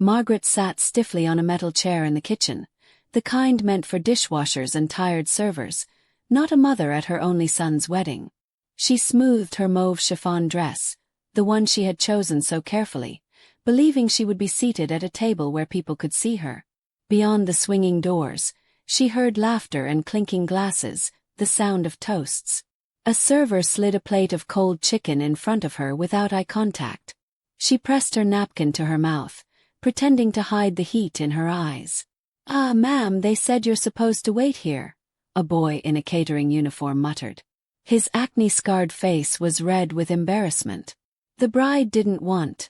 Margaret sat stiffly on a metal chair in the kitchen, the kind meant for dishwashers and tired servers, not a mother at her only son's wedding. She smoothed her mauve chiffon dress, the one she had chosen so carefully, believing she would be seated at a table where people could see her. Beyond the swinging doors, she heard laughter and clinking glasses, the sound of toasts. A server slid a plate of cold chicken in front of her without eye contact. She pressed her napkin to her mouth, pretending to hide the heat in her eyes. "Ah, ma'am, they said you're supposed to wait here," a boy in a catering uniform muttered. His acne-scarred face was red with embarrassment. The bride didn't want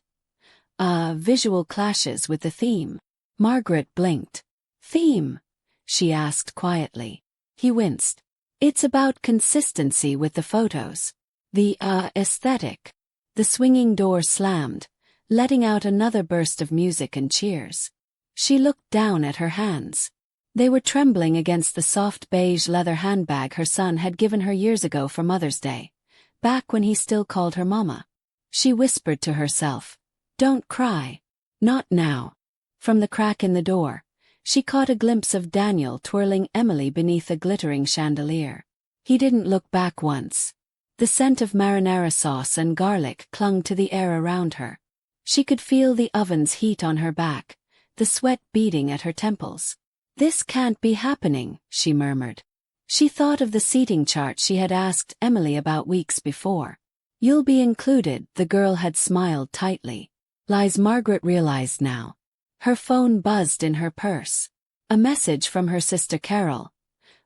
visual clashes with the theme. Margaret blinked. "Theme?" she asked quietly. He winced. "It's about consistency with the photos. The aesthetic." The swinging door slammed, letting out another burst of music and cheers. She looked down at her hands. They were trembling against the soft beige leather handbag her son had given her years ago for Mother's Day, back when he still called her Mama. She whispered to herself, "Don't cry. Not now." From the crack in the door, she caught a glimpse of Daniel twirling Emily beneath a glittering chandelier. He didn't look back once. The scent of marinara sauce and garlic clung to the air around her. She could feel the oven's heat on her back, the sweat beading at her temples. "This can't be happening," she murmured. She thought of the seating chart she had asked Emily about weeks before. "You'll be included," the girl had smiled tightly. Lies Margaret realized now. Her phone buzzed in her purse. A message from her sister Carol.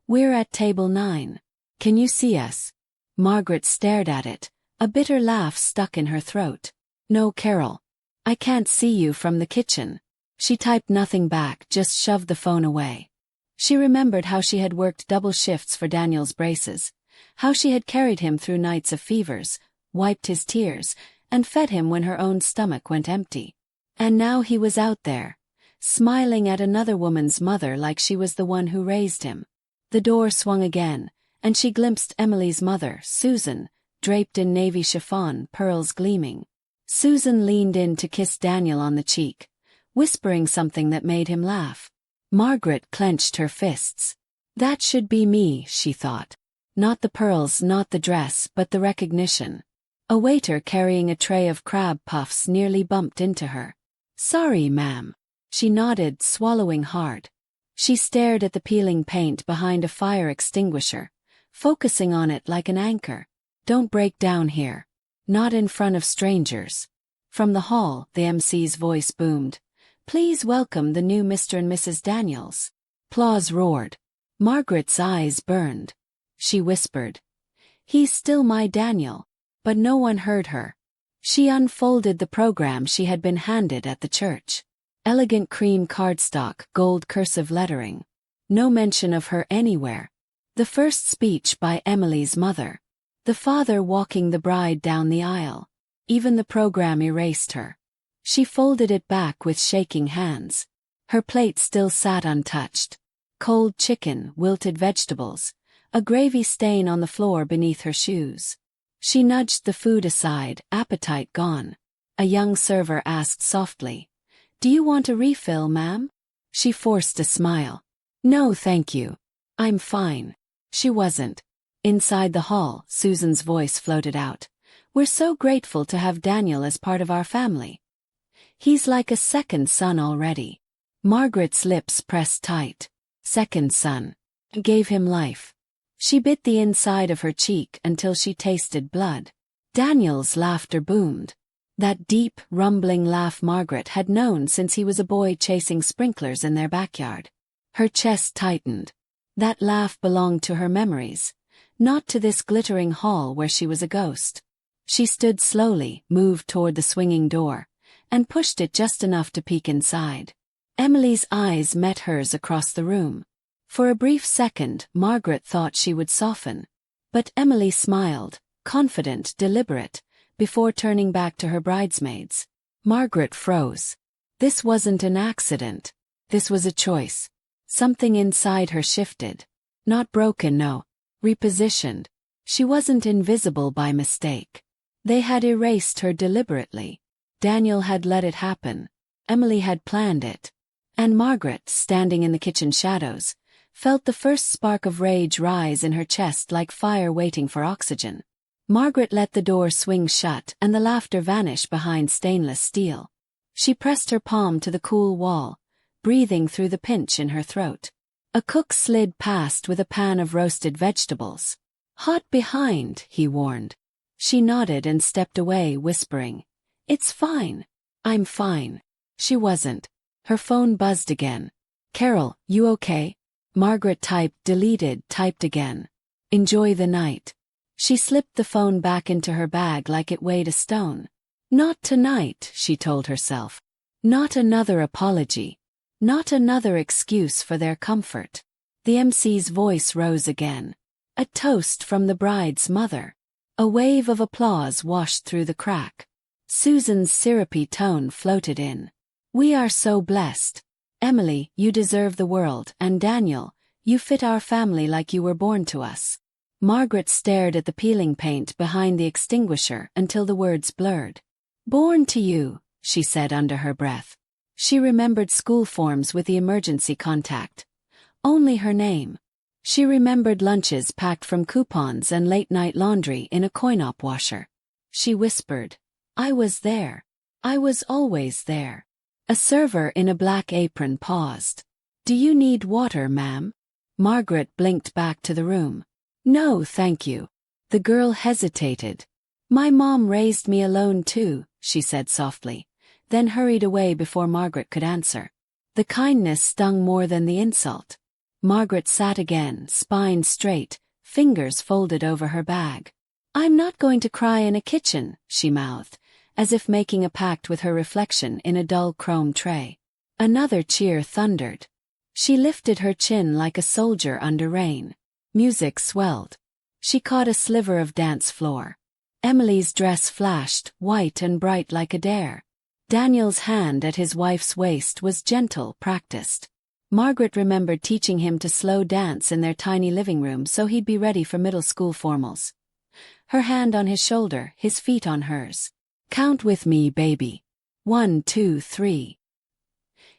"We're at table 9. Can you see us?" Margaret stared at it, a bitter laugh stuck in her throat. "No, Carol. I can't see you from the kitchen." She typed nothing back, just shoved the phone away. She remembered how she had worked double shifts for Daniel's braces, how she had carried him through nights of fevers, wiped his tears, and fed him when her own stomach went empty. And now he was out there, smiling at another woman's mother like she was the one who raised him. The door swung again, and she glimpsed Emily's mother, Susan, draped in navy chiffon, pearls gleaming. Susan leaned in to kiss Daniel on the cheek, whispering something that made him laugh. Margaret clenched her fists. That should be me, she thought. Not the pearls, not the dress, but the recognition. A waiter carrying a tray of crab puffs nearly bumped into her. Sorry, ma'am. She nodded, swallowing hard. She stared at the peeling paint behind a fire extinguisher, focusing on it like an anchor. Don't break down here. Not in front of strangers. From the hall, the MC's voice boomed. Please welcome the new Mr. and Mrs. Daniels. Applause roared. Margaret's eyes burned. She whispered, He's still my Daniel. But no one heard her. She unfolded the program she had been handed at the church. Elegant cream cardstock, gold cursive lettering. No mention of her anywhere. The first speech by Emily's mother. The father walking the bride down the aisle. Even the program erased her. She folded it back with shaking hands. Her plate still sat untouched. Cold chicken, wilted vegetables, a gravy stain on the floor beneath her shoes. She nudged the food aside, appetite gone. A young server asked softly, Do you want a refill, ma'am? She forced a smile. No, thank you. I'm fine. She wasn't. Inside the hall, Susan's voice floated out. We're so grateful to have Daniel as part of our family. He's like a second son already. Margaret's lips pressed tight. Second son. Gave him life. She bit the inside of her cheek until she tasted blood. Daniel's laughter boomed. That deep, rumbling laugh Margaret had known since he was a boy chasing sprinklers in their backyard. Her chest tightened. That laugh belonged to her memories, not to this glittering hall where she was a ghost. She stood slowly, moved toward the swinging door, and pushed it just enough to peek inside. Emily's eyes met hers across the room. For a brief second, Margaret thought she would soften. But Emily smiled, confident, deliberate, before turning back to her bridesmaids. Margaret froze. This wasn't an accident. This was a choice. Something inside her shifted. Not broken, no. Repositioned. She wasn't invisible by mistake. They had erased her deliberately. Daniel had let it happen. Emily had planned it. And Margaret, standing in the kitchen shadows, felt the first spark of rage rise in her chest like fire waiting for oxygen. Margaret let the door swing shut and the laughter vanish behind stainless steel. She pressed her palm to the cool wall, breathing through the pinch in her throat. A cook slid past with a pan of roasted vegetables. "Hot behind," he warned. She nodded and stepped away, whispering, "It's fine. I'm fine." She wasn't. Her phone buzzed again. "Carol, you okay?" Margaret typed, deleted, typed again. "Enjoy the night." She slipped the phone back into her bag like it weighed a stone. Not tonight, she told herself. Not another apology. Not another excuse for their comfort. The MC's voice rose again. A toast from the bride's mother. A wave of applause washed through the crack. Susan's syrupy tone floated in. "We are so blessed. Emily, you deserve the world, and Daniel, you fit our family like you were born to us." Margaret stared at the peeling paint behind the extinguisher until the words blurred. "Born to you," she said under her breath. She remembered school forms with the emergency contact. Only her name. She remembered lunches packed from coupons and late-night laundry in a coin-op washer. She whispered, "I was there. I was always there." A server in a black apron paused. "Do you need water, ma'am?" Margaret blinked back to the room. "No, thank you." The girl hesitated. "My mom raised me alone too," she said softly, then hurried away before Margaret could answer. The kindness stung more than the insult. Margaret sat again, spine straight, fingers folded over her bag. "I'm not going to cry in a kitchen," she mouthed, as if making a pact with her reflection in a dull chrome tray. Another cheer thundered. She lifted her chin like a soldier under rain. Music swelled. She caught a sliver of dance floor. Emily's dress flashed, white and bright like a dare. Daniel's hand at his wife's waist was gentle, practiced. Margaret remembered teaching him to slow dance in their tiny living room so he'd be ready for middle school formals. Her hand on his shoulder, his feet on hers. "Count with me, baby. 1, 2, 3.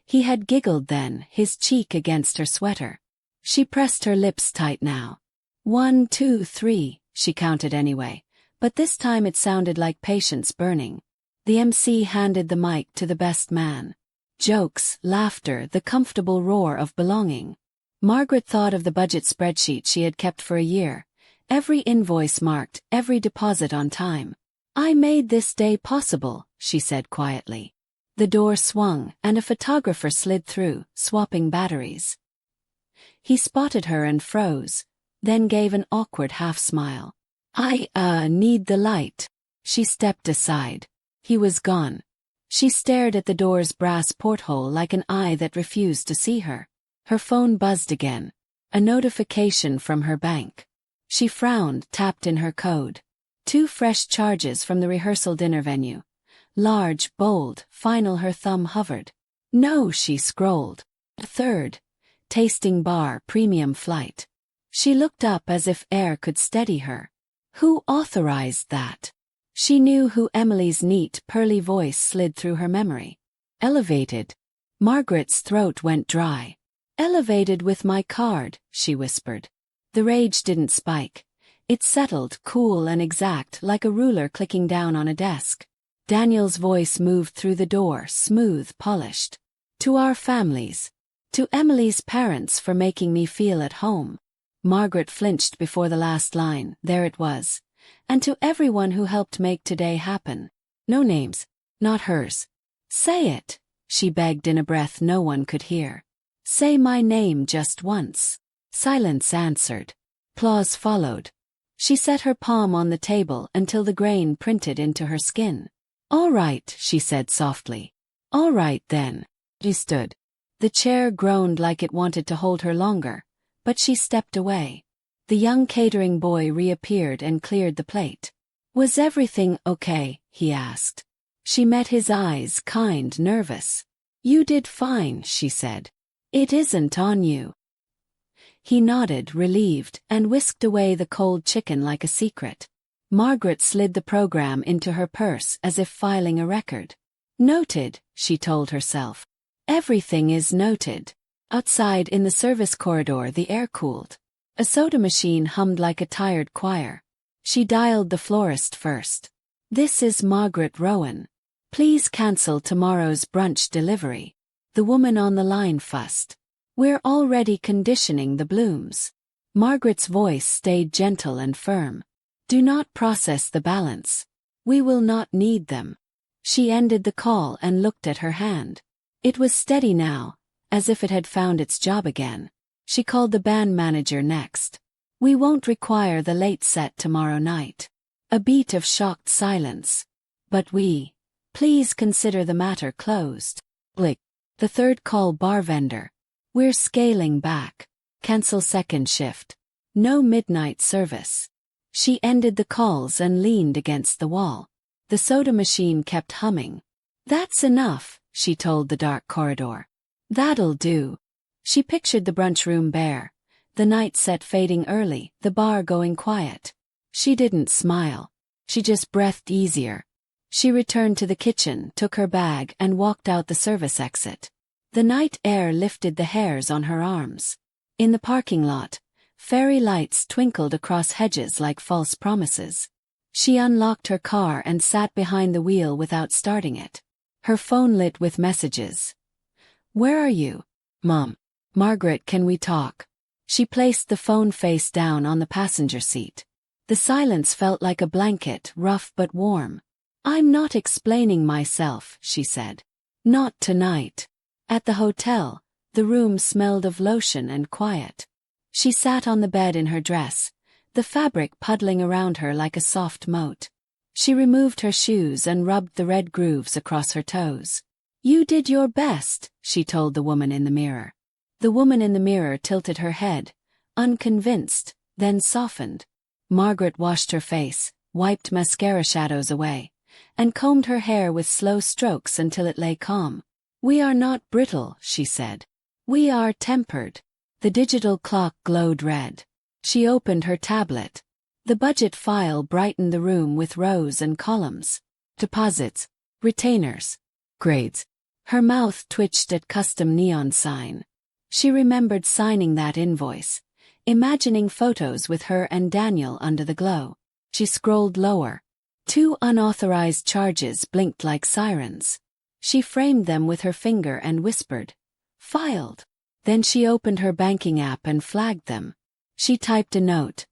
He had giggled then, his cheek against her sweater. She pressed her lips tight now. 1, 2, 3, she counted anyway, but this time it sounded like patience burning. The MC handed the mic to the best man. Jokes, laughter, the comfortable roar of belonging. Margaret thought of the budget spreadsheet she had kept for a year, every invoice marked, every deposit on time. "I made this day possible," she said quietly. The door swung, and a photographer slid through, swapping batteries. He spotted her and froze, then gave an awkward half-smile. "I need the light." She stepped aside. He was gone. She stared at the door's brass porthole like an eye that refused to see her. Her phone buzzed again. A notification from her bank. She frowned, tapped in her code. 2 fresh charges from the rehearsal dinner venue. Large, bold, final. Her thumb hovered. "No," she scrolled. A third. Tasting bar, premium flight. She looked up as if air could steady her. Who authorized that? She knew who. Emily's neat, pearly voice slid through her memory. "Elevated." Margaret's throat went dry. "Elevated with my card," she whispered. The rage didn't spike. It settled, cool and exact, like a ruler clicking down on a desk. Daniel's voice moved through the door, smooth, polished. "To our families. To Emily's parents for making me feel at home." Margaret flinched before the last line. There it was. "And to everyone who helped make today happen." No names. Not hers. "Say it," she begged in a breath no one could hear. "Say my name just once." Silence answered. Applause followed. She set her palm on the table until the grain printed into her skin. "All right," she said softly. "All right then." She stood. The chair groaned like it wanted to hold her longer, but she stepped away. The young catering boy reappeared and cleared the plate. "Was everything okay?" he asked. She met his eyes, kind, nervous. "You did fine," she said. "It isn't on you." He nodded, relieved, and whisked away the cold chicken like a secret. Margaret slid the program into her purse as if filing a record. Noted, she told herself. Everything is noted. Outside in the service corridor the air cooled. A soda machine hummed like a tired choir. She dialed the florist first. This is Margaret Rowan. Please cancel tomorrow's brunch delivery. The woman on the line fussed. We're already conditioning the blooms. Margaret's voice stayed gentle and firm. Do not process the balance. We will not need them. She ended the call and looked at her hand. It was steady now, as if it had found its job again. She called the band manager next. We won't require the late set tomorrow night. A beat of shocked silence. But please consider the matter closed. Blick. The third call bar vendor. We're scaling back. Cancel second shift. No midnight service. She ended the calls and leaned against the wall. The soda machine kept humming. That's enough, she told the dark corridor. That'll do. She pictured the brunch room bare, the night set fading early, the bar going quiet. She didn't smile. She just breathed easier. She returned to the kitchen, took her bag and walked out the service exit. The night air lifted the hairs on her arms. In the parking lot, fairy lights twinkled across hedges like false promises. She unlocked her car and sat behind the wheel without starting it. Her phone lit with messages. Where are you? Mom. Margaret, can we talk? She placed the phone face down on the passenger seat. The silence felt like a blanket, rough but warm. I'm not explaining myself, she said. Not tonight. At the hotel, the room smelled of lotion and quiet. She sat on the bed in her dress, the fabric puddling around her like a soft moat. She removed her shoes and rubbed the red grooves across her toes. You did your best, she told the woman in the mirror. The woman in the mirror tilted her head, unconvinced, then softened. Margaret washed her face, wiped mascara shadows away, and combed her hair with slow strokes until it lay calm. We are not brittle, she said. We are tempered. The digital clock glowed red. She opened her tablet. The budget file brightened the room with rows and columns. Deposits, retainers, grades. Her mouth twitched at custom neon sign. She remembered signing that invoice, imagining photos with her and Daniel under the glow. She scrolled lower. 2 unauthorized charges blinked like sirens. She framed them with her finger and whispered, "Filed." Then she opened her banking app and flagged them. She typed a note.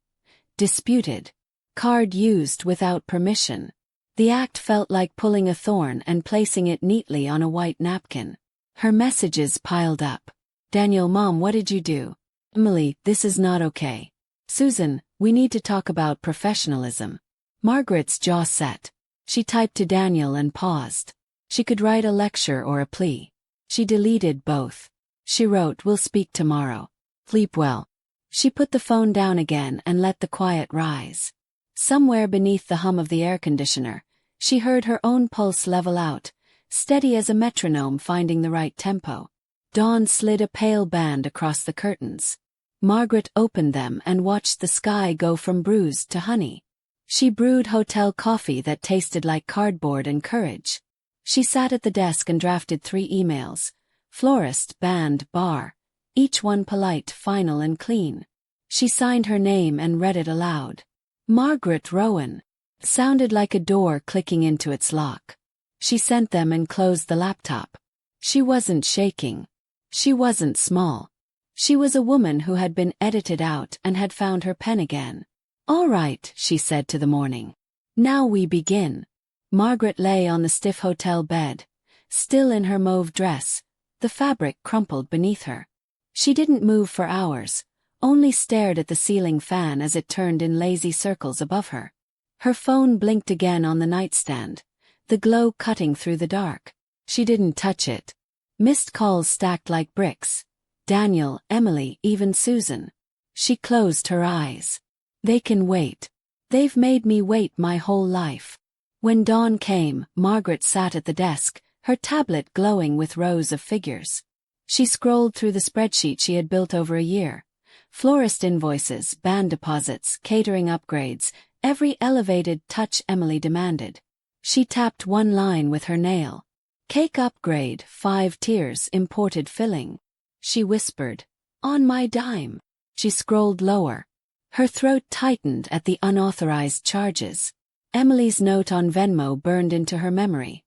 Disputed. Card used without permission. The act felt like pulling a thorn and placing it neatly on a white napkin. Her messages piled up. Daniel, Mom, what did you do? Emily, this is not okay. Susan, we need to talk about professionalism. Margaret's jaw set. She typed to Daniel and paused. She could write a lecture or a plea. She deleted both. She wrote, we'll speak tomorrow. Sleep well. She put the phone down again and let the quiet rise. Somewhere beneath the hum of the air conditioner, she heard her own pulse level out, steady as a metronome finding the right tempo. Dawn slid a pale band across the curtains. Margaret opened them and watched the sky go from bruised to honey. She brewed hotel coffee that tasted like cardboard and courage. She sat at the desk and drafted 3 emails. Florist, band, bar. Each one polite, final and clean. She signed her name and read it aloud. Margaret Rowan. Sounded like a door clicking into its lock. She sent them and closed the laptop. She wasn't shaking. She wasn't small. She was a woman who had been edited out and had found her pen again. All right, she said to the morning. Now we begin. Margaret lay on the stiff hotel bed, still in her mauve dress, the fabric crumpled beneath her. She didn't move for hours, only stared at the ceiling fan as it turned in lazy circles above her. Her phone blinked again on the nightstand, the glow cutting through the dark. She didn't touch it. Missed calls stacked like bricks. Daniel, Emily, even Susan. She closed her eyes. They can wait. They've made me wait my whole life. When dawn came, Margaret sat at the desk, her tablet glowing with rows of figures. She scrolled through the spreadsheet she had built over a year. Florist invoices, band deposits, catering upgrades, every elevated touch Emily demanded. She tapped one line with her nail. Cake upgrade, 5 tiers, imported filling. She whispered, on my dime. She scrolled lower. Her throat tightened at the unauthorized charges. Emily's note on Venmo burned into her memory.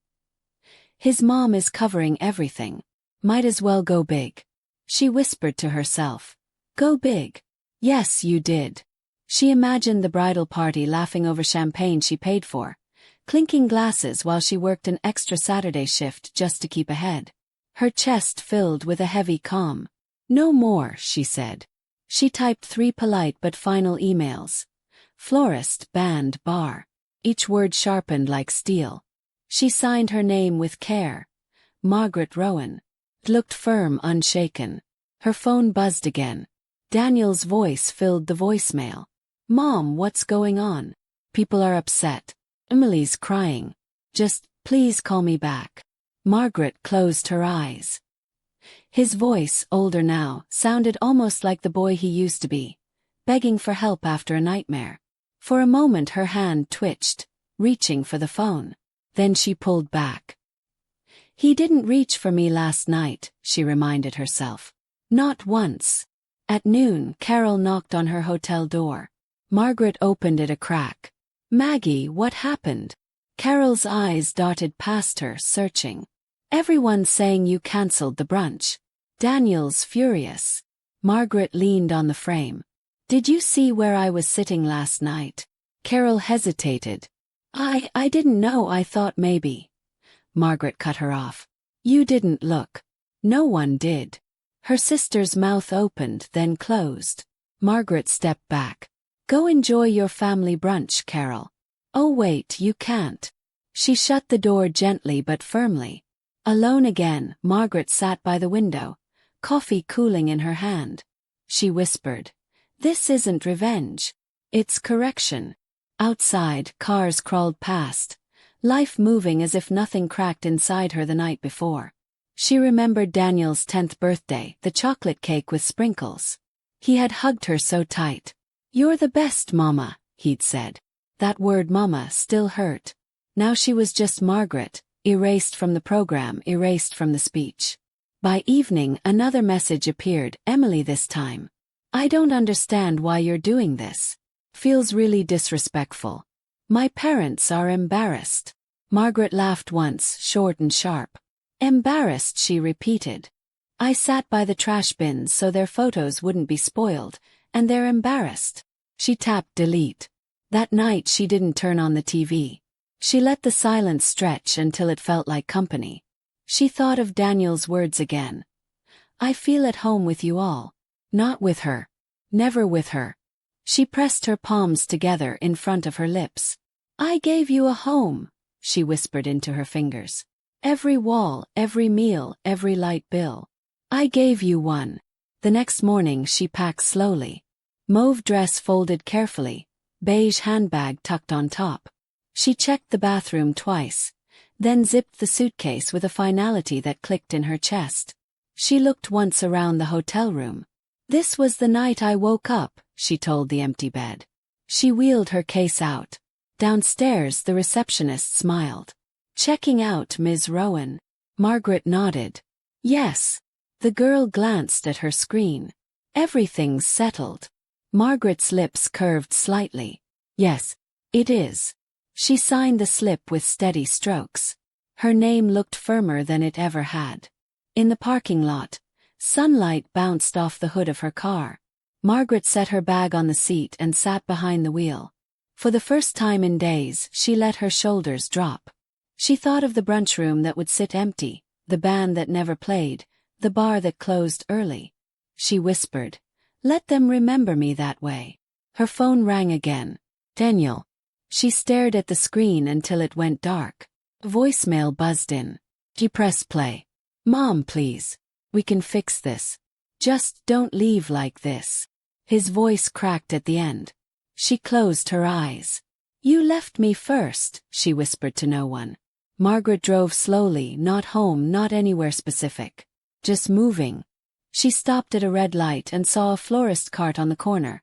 His mom is covering everything. Might as well go big. She whispered to herself. Go big. Yes, you did. She imagined the bridal party laughing over champagne she paid for, clinking glasses while she worked an extra Saturday shift just to keep ahead. Her chest filled with a heavy calm. No more, she said. She typed 3 polite but final emails. Florist, band, bar. Each word sharpened like steel. She signed her name with care. Margaret Rowan. It looked firm, unshaken. Her phone buzzed again. Daniel's voice filled the voicemail. Mom, what's going on? People are upset. Emily's crying. Just, please call me back. Margaret closed her eyes. His voice, older now, sounded almost like the boy he used to be, begging for help after a nightmare. For a moment her hand twitched, reaching for the phone. Then she pulled back. He didn't reach for me last night, she reminded herself. Not once. At noon, Carol knocked on her hotel door. Margaret opened it a crack. Maggie, what happened? Carol's eyes darted past her, searching. Everyone's saying you cancelled the brunch. Daniel's furious. Margaret leaned on the frame. Did you see where I was sitting last night? Carol hesitated. I didn't know, I thought maybe. Margaret cut her off. You didn't look. No one did. Her sister's mouth opened, then closed. Margaret stepped back. Go enjoy your family brunch, Carol. Oh wait, you can't. She shut the door gently but firmly. Alone again, Margaret sat by the window, coffee cooling in her hand. She whispered, this isn't revenge. It's correction. Outside, cars crawled past, life moving as if nothing cracked inside her the night before. She remembered Daniel's 10th birthday, the chocolate cake with sprinkles. He had hugged her so tight. You're the best, Mama, he'd said. That word Mama still hurt. Now she was just Margaret, erased from the program, erased from the speech. By evening, another message appeared, Emily this time. I don't understand why you're doing this. Feels really disrespectful. My parents are embarrassed. Margaret laughed once, short and sharp. Embarrassed, she repeated. I sat by the trash bins so their photos wouldn't be spoiled, and they're embarrassed. She tapped delete. That night she didn't turn on the TV. She let the silence stretch until it felt like company. She thought of Daniel's words again. I feel at home with you all. Not with her. Never with her. She pressed her palms together in front of her lips. I gave you a home, she whispered into her fingers. Every wall, every meal, every light bill. I gave you one. The next morning she packed slowly. Mauve dress folded carefully, beige handbag tucked on top. She checked the bathroom twice, then zipped the suitcase with a finality that clicked in her chest. She looked once around the hotel room. This was the night I woke up, she told the empty bed. She wheeled her case out. Downstairs the receptionist smiled. Checking out, Ms. Rowan. Margaret nodded. Yes. The girl glanced at her screen. Everything's settled. Margaret's lips curved slightly. Yes, it is. She signed the slip with steady strokes. Her name looked firmer than it ever had. In the parking lot, sunlight bounced off the hood of her car. Margaret set her bag on the seat and sat behind the wheel. For the first time in days, she let her shoulders drop. She thought of the brunch room that would sit empty, the band that never played, the bar that closed early. She whispered, let them remember me that way. Her phone rang again. Daniel. She stared at the screen until it went dark. Voicemail buzzed in. She pressed play. Mom, please. We can fix this. Just don't leave like this. His voice cracked at the end. She closed her eyes. You left me first, she whispered to no one. Margaret drove slowly, not home, not anywhere specific. Just moving. She stopped at a red light and saw a florist cart on the corner,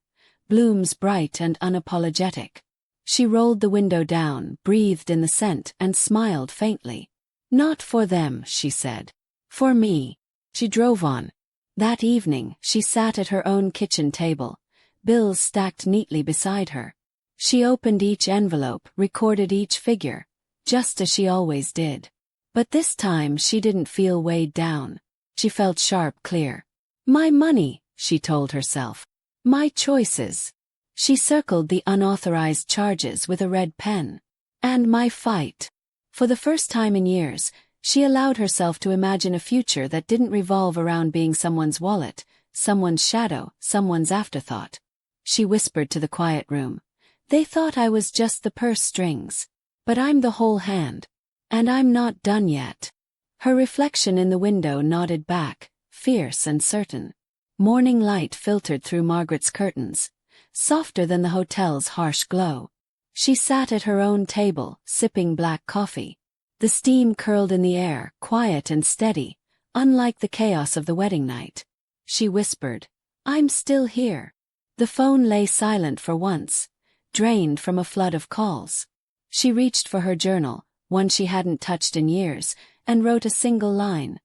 blooms bright and unapologetic. She rolled the window down, breathed in the scent, and smiled faintly. Not for them, she said. For me. She drove on. That evening, she sat at her own kitchen table, bills stacked neatly beside her. She opened each envelope, recorded each figure, just as she always did. But this time she didn't feel weighed down. She felt sharp, clear. My money, she told herself. My choices. She circled the unauthorized charges with a red pen. And my fight. For the first time in years, she allowed herself to imagine a future that didn't revolve around being someone's wallet, someone's shadow, someone's afterthought. She whispered to the quiet room. They thought I was just the purse strings. But I'm the whole hand. And I'm not done yet. Her reflection in the window nodded back, fierce and certain. Morning light filtered through Margaret's curtains, softer than the hotel's harsh glow. She sat at her own table, sipping black coffee. The steam curled in the air, quiet and steady, unlike the chaos of the wedding night. She whispered, I'm still here. The phone lay silent for once, drained from a flood of calls. She reached for her journal, one she hadn't touched in years, and wrote a single line.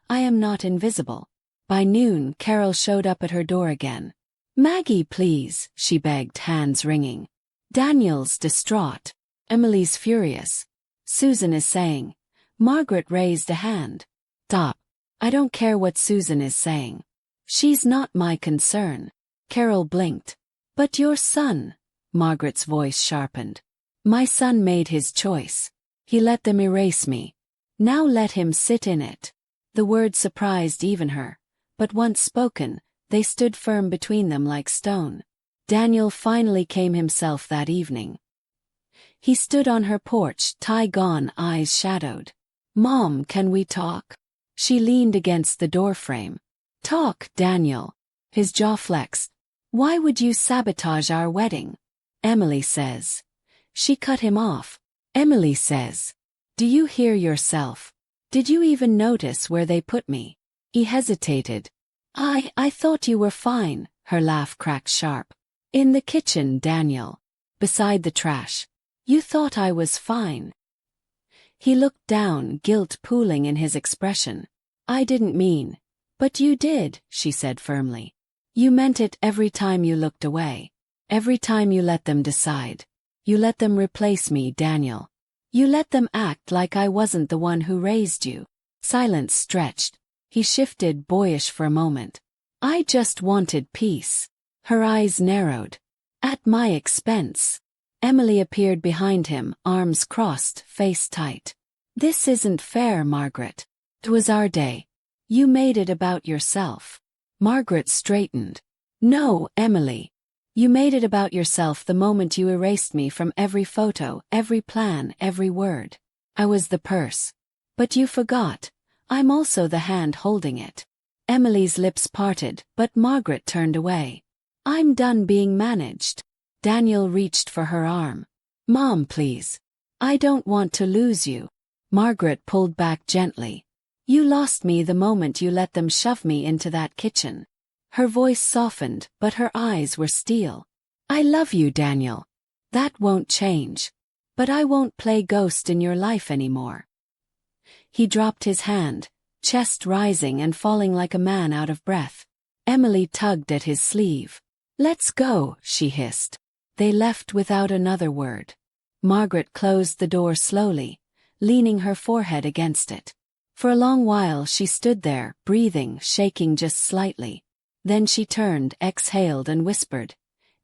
I am not invisible. By noon, Carol showed up at her door again. Maggie, please, she begged, hands wringing. Daniel's distraught. Emily's furious. Susan is saying. Margaret raised a hand. Stop. I don't care what Susan is saying. She's not my concern. Carol blinked. But your son. Margaret's voice sharpened. My son made his choice. He let them erase me. Now let him sit in it. The words surprised even her, but once spoken, they stood firm between them like stone. Daniel finally came himself that evening. He stood on her porch, tie gone, eyes shadowed. Mom, can we talk? She leaned against the doorframe. Talk, Daniel. His jaw flexed. Why would you sabotage our wedding? Emily says. She cut him off. Emily says. Do you hear yourself? Did you even notice where they put me? He hesitated. I thought you were fine, her laugh cracked sharp. In the kitchen, Daniel. Beside the trash. You thought I was fine. He looked down, guilt pooling in his expression. I didn't mean. But you did, she said firmly. You meant it every time you looked away. Every time you let them decide. You let them replace me, Daniel. You let them act like I wasn't the one who raised you. Silence stretched. He shifted, boyish for a moment. I just wanted peace. Her eyes narrowed. At my expense. Emily appeared behind him, arms crossed, face tight. This isn't fair, Margaret. It was our day. You made it about yourself. Margaret straightened. No, Emily. You made it about yourself the moment you erased me from every photo, every plan, every word. I was the purse. But you forgot. I'm also the hand holding it. Emily's lips parted, but Margaret turned away. I'm done being managed. Daniel reached for her arm. Mom, please. I don't want to lose you. Margaret pulled back gently. You lost me the moment you let them shove me into that kitchen. Her voice softened, but her eyes were steel. I love you, Daniel. That won't change. But I won't play ghost in your life anymore. He dropped his hand, chest rising and falling like a man out of breath. Emily tugged at his sleeve. Let's go, she hissed. They left without another word. Margaret closed the door slowly, leaning her forehead against it. For a long while she stood there, breathing, shaking just slightly. Then she turned, exhaled and whispered.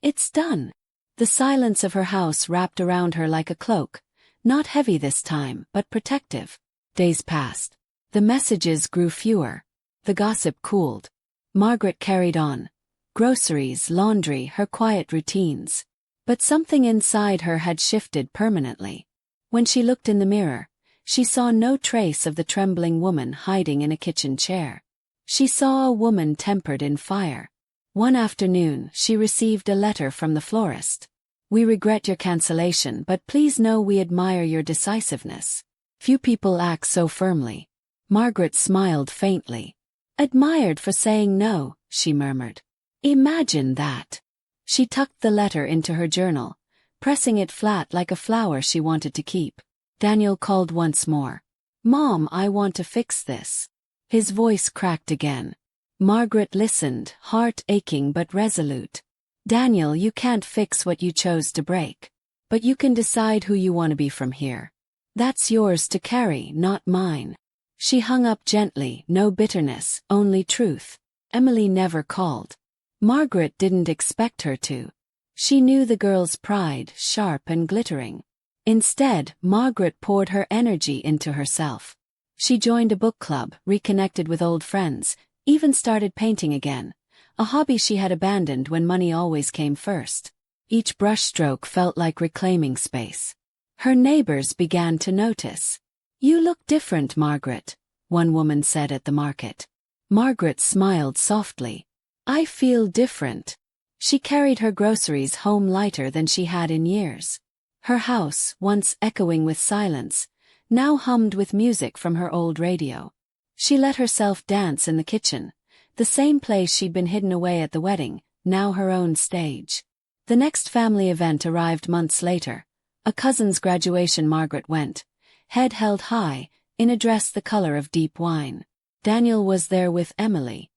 It's done. The silence of her house wrapped around her like a cloak, not heavy this time, but protective. Days passed. The messages grew fewer. The gossip cooled. Margaret carried on. Groceries, laundry, her quiet routines. But something inside her had shifted permanently. When she looked in the mirror, she saw no trace of the trembling woman hiding in a kitchen chair. She saw a woman tempered in fire. One afternoon, she received a letter from the florist. We regret your cancellation, but please know we admire your decisiveness. Few people act so firmly. Margaret smiled faintly. Admired for saying no, she murmured. Imagine that. She tucked the letter into her journal, pressing it flat like a flower she wanted to keep. Daniel called once more. "Mom, I want to fix this." His voice cracked again. Margaret listened, heart aching but resolute. "Daniel, you can't fix what you chose to break. But you can decide who you want to be from here. That's yours to carry, not mine." She hung up gently, no bitterness, only truth. Emily never called. Margaret didn't expect her to. She knew the girl's pride, sharp and glittering. Instead, Margaret poured her energy into herself. She joined a book club, reconnected with old friends, even started painting again, a hobby she had abandoned when money always came first. Each brushstroke felt like reclaiming space. Her neighbors began to notice. "You look different, Margaret," one woman said at the market. Margaret smiled softly. "I feel different." She carried her groceries home lighter than she had in years. Her house, once echoing with silence, now hummed with music from her old radio. She let herself dance in the kitchen, the same place she'd been hidden away at the wedding, now her own stage. The next family event arrived months later. A cousin's graduation. Margaret went, head held high, in a dress the color of deep wine. Daniel was there with Emily.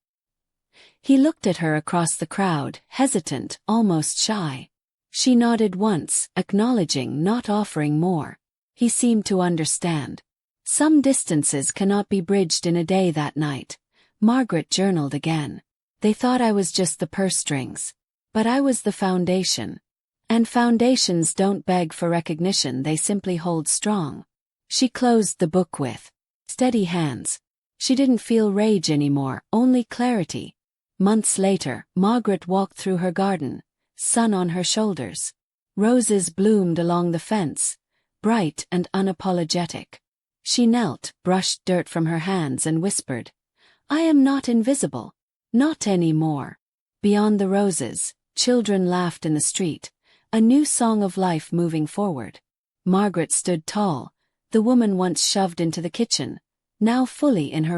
He looked at her across the crowd, hesitant, almost shy. She nodded once, acknowledging, not offering more. He seemed to understand. Some distances cannot be bridged in a day. That night, Margaret journaled again. "They thought I was just the purse strings. But I was the foundation. And foundations don't beg for recognition, they simply hold strong." She closed the book with steady hands. She didn't feel rage anymore, only clarity. Months later, Margaret walked through her garden, sun on her shoulders. Roses bloomed along the fence, bright and unapologetic. She knelt, brushed dirt from her hands and whispered, "I am not invisible. Not anymore." Beyond the roses, children laughed in the street, a new song of life moving forward. Margaret stood tall, the woman once shoved into the kitchen, now fully in her own